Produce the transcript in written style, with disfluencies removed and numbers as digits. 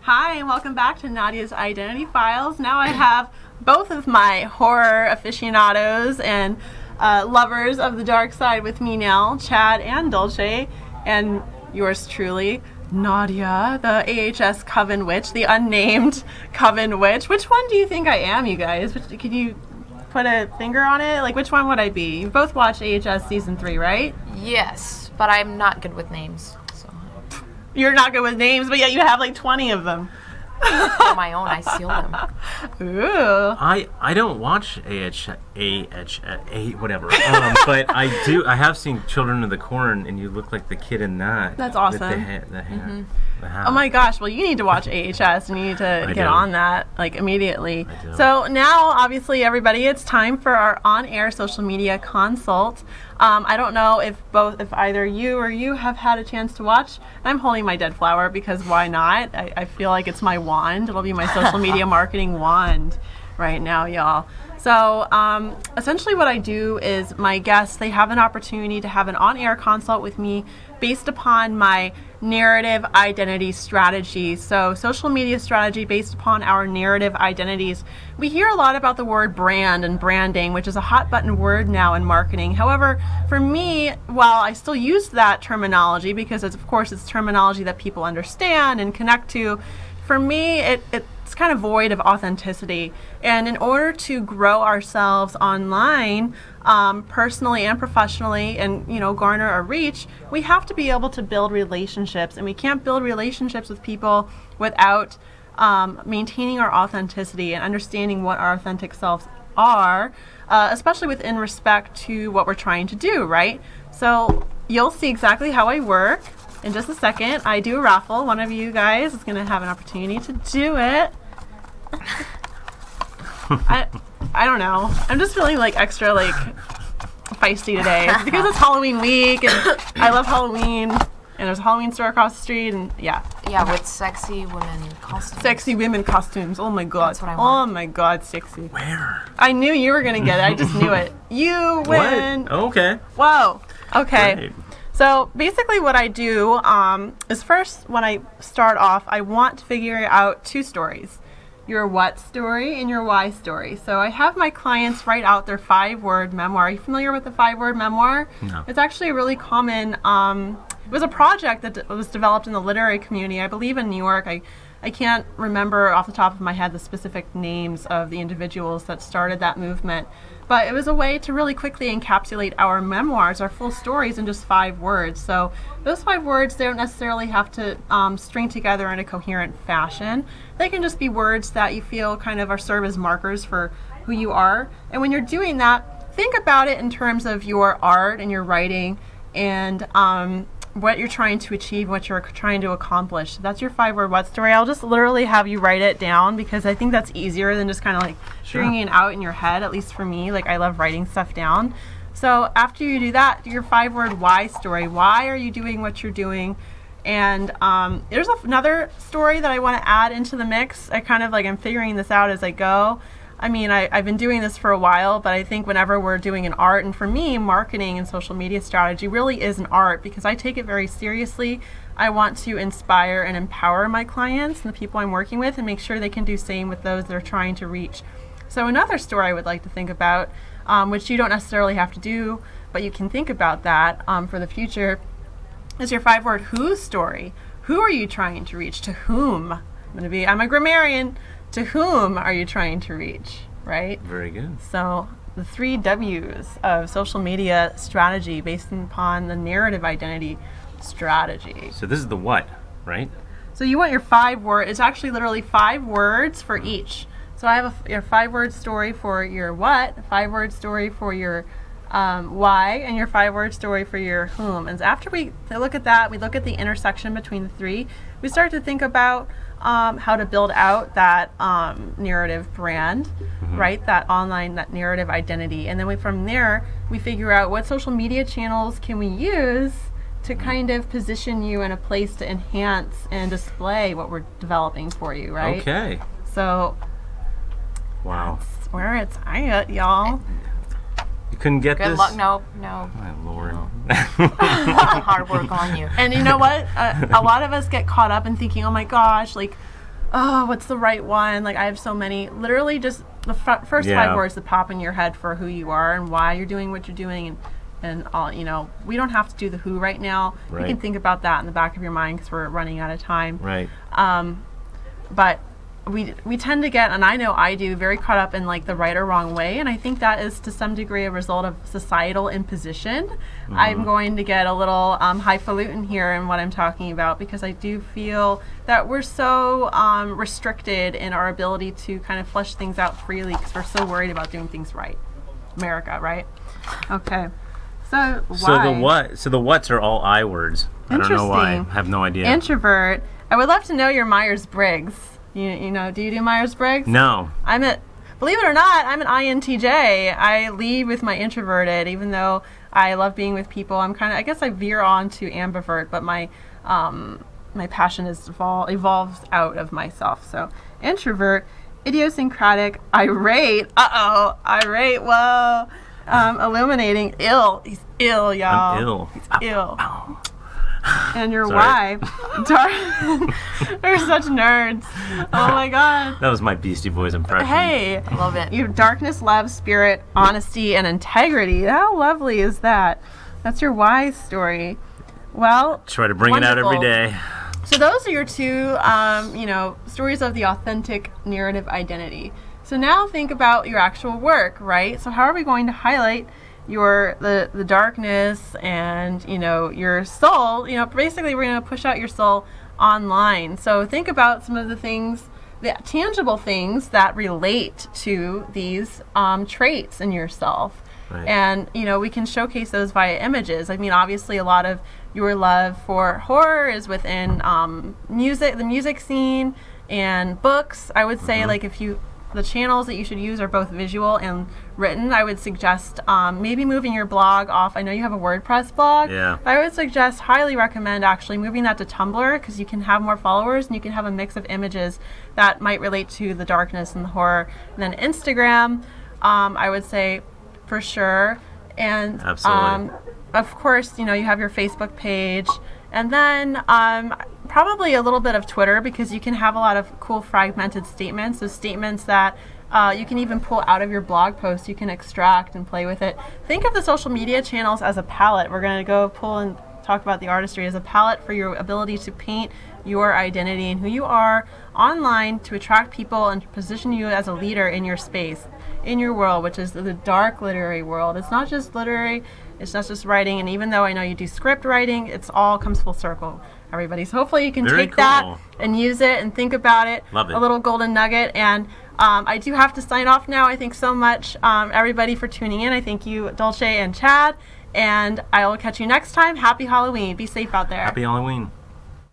Hi, and welcome back to Nadya's Identity Files. Now I have both of my horror aficionados and lovers of the dark side with me now, Chad and Dolce, and yours truly, Nadya, the AHS Coven Witch, the unnamed Coven Witch. Which one do you think I am, you guys? Can you put a finger on it? Like, which one would I be? You both watched AHS Season 3, right? Yes, but I'm not good with names. So. You're not good with names, but yet you have like 20 of them. On my own, I steal them. Ooh. I don't watch whatever. But I do. I have seen Children of the Corn, and you look like the kid in that. That's awesome. With the hair. Mm-hmm. Oh my gosh, well you need to watch AHS and you need to get on that like immediately. So now obviously everybody, it's time for our on-air social media consult. I don't know if either you or you have had a chance to watch. I'm holding my dead flower because why not? I feel like it's my wand. It'll be my social media marketing wand right now, y'all. So essentially what I do is my guests, they have an opportunity to have an on-air consult with me based upon my narrative identity strategy. So social media strategy based upon our narrative identities. We hear a lot about the word brand and branding, which is a hot button word now in marketing. However, for me, while I still use that terminology because of course it's terminology that people understand and connect to, for me it's kind of void of authenticity. And in order to grow ourselves online, personally and professionally, and garner a reach, we have to be able to build relationships, and we can't build relationships with people without maintaining our authenticity and understanding what our authentic selves are, especially within respect to what we're trying to do, right? So you'll see exactly how I work in just a second. I do a raffle. One of you guys is going to have an opportunity to do it. I don't know. I'm just feeling like extra like feisty today because it's Halloween week and I love Halloween and there's a Halloween store across the street and yeah, with sexy women costumes. Sexy women costumes. Oh my god. That's what I want. Oh my god, sexy. Where? I knew you were gonna get it. I just knew it. You win. What? Okay. Whoa. Okay. Great. So basically what I do is first when I start off, I want to figure out two stories. Your what story and your why story. So I have my clients write out their 5-word memoir. Are you familiar with the 5-word memoir? No. It's actually a really common, it was a project that was developed in the literary community, I believe in New York. I can't remember off the top of my head the specific names of the individuals that started that movement. But it was a way to really quickly encapsulate our memoirs, our full stories in just 5 words. So those 5 words, they don't necessarily have to string together in a coherent fashion. They can just be words that you feel kind of serve as markers for who you are. And when you're doing that, think about it in terms of your art and your writing and what you're trying to achieve, what you're trying to accomplish. That's your 5-word what story. I'll just literally have you write it down because I think that's easier than just kind of like figuring it out in your head, at least for me. Like I love writing stuff down. So after you do that, do your 5-word why story. Why are you doing what you're doing? And there's another story that I want to add into the mix. I'm figuring this out as I go. I mean, I've been doing this for a while, but I think whenever we're doing an art, and for me, marketing and social media strategy really is an art because I take it very seriously. I want to inspire and empower my clients and the people I'm working with and make sure they can do the same with those they're trying to reach. So another story I would like to think about, which you don't necessarily have to do, but you can think about that for the future, is your 5-word who story. Who are you trying to reach? To whom? I'm a grammarian. To whom are you trying to reach, right? Very good. So the 3 W's of social media strategy based upon the narrative identity strategy. So this is the what, right? So you want your 5-word, it's actually literally 5 words for each. So I have your 5-word story for your what, a 5-word story for your why, and your 5-word story for your whom. And after we look at that, we look at the intersection between the 3, we start to think about how to build out that narrative brand, right? That online, that narrative identity. And then from there, we figure out what social media channels can we use to kind of position you in a place to enhance and display what we're developing for you, right? Okay. So, wow. That's where it's at, y'all. You couldn't get this? Good luck. No. My Lord. Hard work on you. And you know what? A lot of us get caught up in thinking, oh my gosh, like oh, what's the right one? Like, I have so many. Literally just the first Yeah. 5 words that pop in your head for who you are and why you're doing what you're doing. And all, you know, we don't have to do the who right now. You Right. can think about that in the back of your mind because we're running out of time. Right. But we tend to get, and I know I do, very caught up in like the right or wrong way, and I think that is to some degree a result of societal imposition. I'm going to get a little highfalutin here in what I'm talking about because I do feel that we're so restricted in our ability to kind of flesh things out freely because we're so worried about doing things right. America, right? Okay. So why? So the whats are all I words. I don't know why. I have no idea. Introvert. I would love to know your Myers-Briggs. You know, do you do Myers-Briggs? No. Believe it or not, I'm an INTJ. I lead with my introverted, even though I love being with people. I'm kind of, I guess I veer on to ambivert, but my passion is evolves out of myself. So introvert, idiosyncratic, irate. Irate. Whoa. Illuminating, ill. He's ill, y'all. I'm ill. He's ill. Ow. And your Sorry. why? They're such nerds. Oh my god. That was my Beastie Boys impression. Hey, I love it. you have darkness, love, spirit, honesty, and integrity. How lovely is that? That's your why story. Well, Try to bring it out every wonderful. day. So those are your two, stories of the authentic narrative identity. So now think about your actual work, right? So how are we going to highlight the darkness and your soul? Basically we're going to push out your soul online. So think about some of the things, the tangible things that relate to these traits in yourself. Right. And we can showcase those via images. I mean, obviously a lot of your love for horror is within the music scene and books. I would say like the channels that you should use are both visual and written. I would suggest maybe moving your blog off. I know you have a WordPress blog. Yeah. I would highly recommend actually moving that to Tumblr because you can have more followers and you can have a mix of images that might relate to the darkness and the horror. And then Instagram, I would say for sure. And Absolutely. of course, you have your Facebook page. And then probably a little bit of Twitter because you can have a lot of cool fragmented statements. So statements that you can even pull out of your blog post. You can extract and play with it. Think of the social media channels as a palette. We're going to go pull and talk about the artistry as a palette for your ability to paint your identity and who you are online to attract people and to position you as a leader in your space, in your world, which is the dark literary world. It's not just literary. It's not just writing, and even though I know you do script writing, it's all comes full circle, everybody. So hopefully you can Very take that cool. and use it and think about it. Love it. A little golden nugget. And I do have to sign off now. I thank so much, everybody, for tuning in. I thank you, Dolce and Chad. And I will catch you next time. Happy Halloween. Be safe out there. Happy Halloween.